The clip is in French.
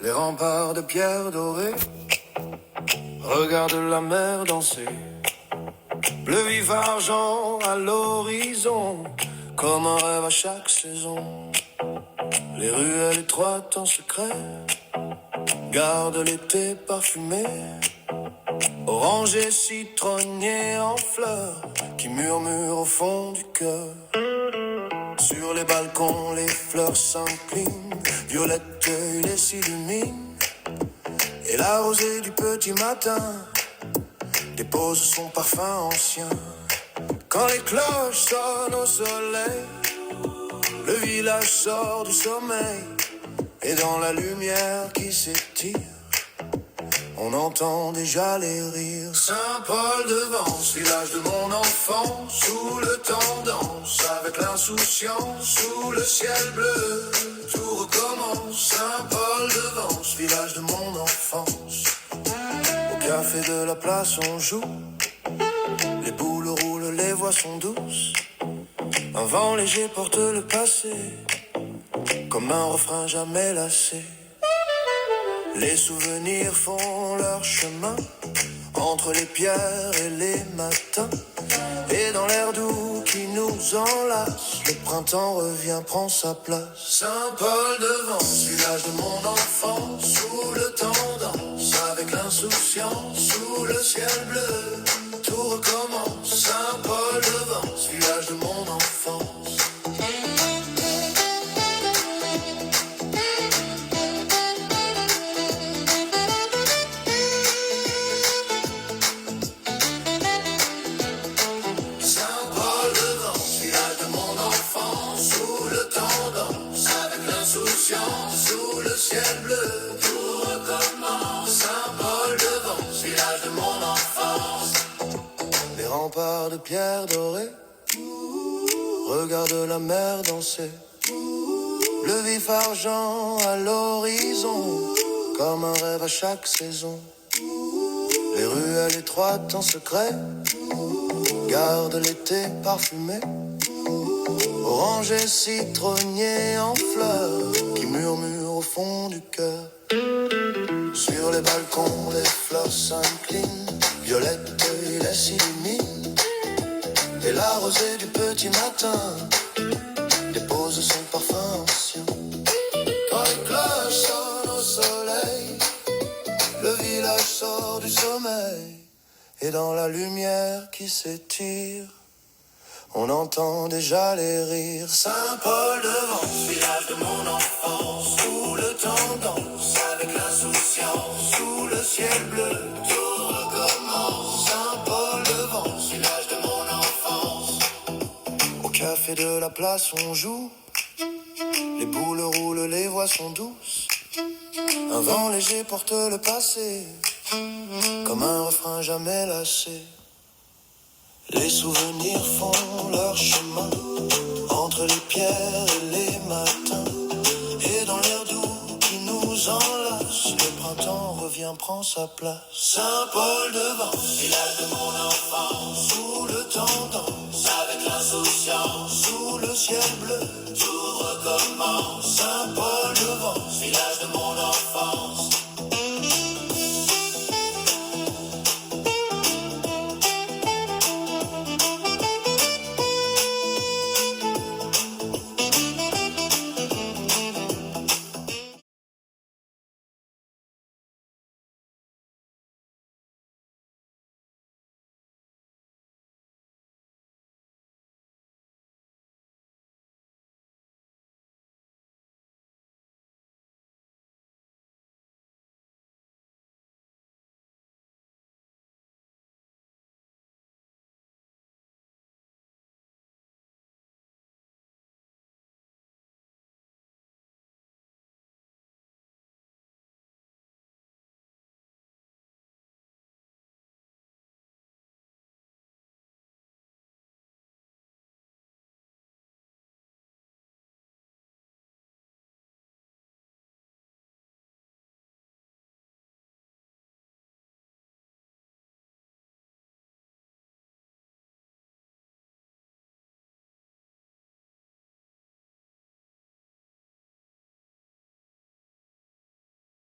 Les remparts de pierre dorée regardent la mer danser. Bleu vif argent à l'horizon, comme un rêve à chaque saison. Les ruelles étroites en secret gardent l'été parfumé. Orangé, citronnier en fleurs qui murmurent au fond du cœur. Sur les balcons, les fleurs s'inclinent, violettes les s'illuminent. Et la rosée du petit matin dépose son parfum ancien. Quand les cloches sonnent au soleil, le village sort du sommeil. Et dans la lumière qui s'étire, on entend déjà les rires. Saint-Paul-de-Vence, village de mon enfance, où le temps danse avec l'insouciance, sous le ciel bleu, tout recommence. Saint-Paul-de-Vence, village de mon enfance. Au café de la place on joue, les boules roulent, les voix sont douces. Un vent léger porte le passé, comme un refrain jamais lassé. Les souvenirs font leur chemin entre les pierres et les matins. Et dans l'air doux qui nous enlace, le printemps revient, prend sa place. Saint-Paul-de-Vence, village de mon enfance, où le temps danse avec l'insouciance, sous le ciel bleu, tout recommence. Saint-Paul-de-Vence, village de mon enfance. Sous le ciel bleu, tout recommence. Saint-Paul-de-Vence, village de mon enfance. Les remparts de pierre dorée regardent la mer danser. Le vif argent à l'horizon, comme un rêve à chaque saison. Les ruelles étroites en secret gardent l'été parfumé. Orangé, citronnier en fleurs qui murmurent au fond du cœur. Sur les balcons, les fleurs s'inclinent, violettes les s'illuminent. Et la rosée du petit matin dépose son parfum ancien. Quand les cloches sonnent au soleil, le village sort du sommeil. Et dans la lumière qui s'étire, on entend déjà les rires. Saint-Paul-de-Vence, village de mon enfance, où le temps danse avec l'insouciance, sous le ciel bleu, tout recommence. Saint-Paul-de-Vence, village de mon enfance. Au café de la place on joue, les boules roulent, les voix sont douces. Un vent léger porte le passé, comme un refrain jamais lassé. Les souvenirs font leur chemin entre les pierres et les matins. Et dans l'air doux qui nous enlace, le printemps revient, prend sa place. Saint-Paul-de-Vence, village de mon enfance, où le temps danse avec l'insouciance, sous le ciel bleu, tout recommence.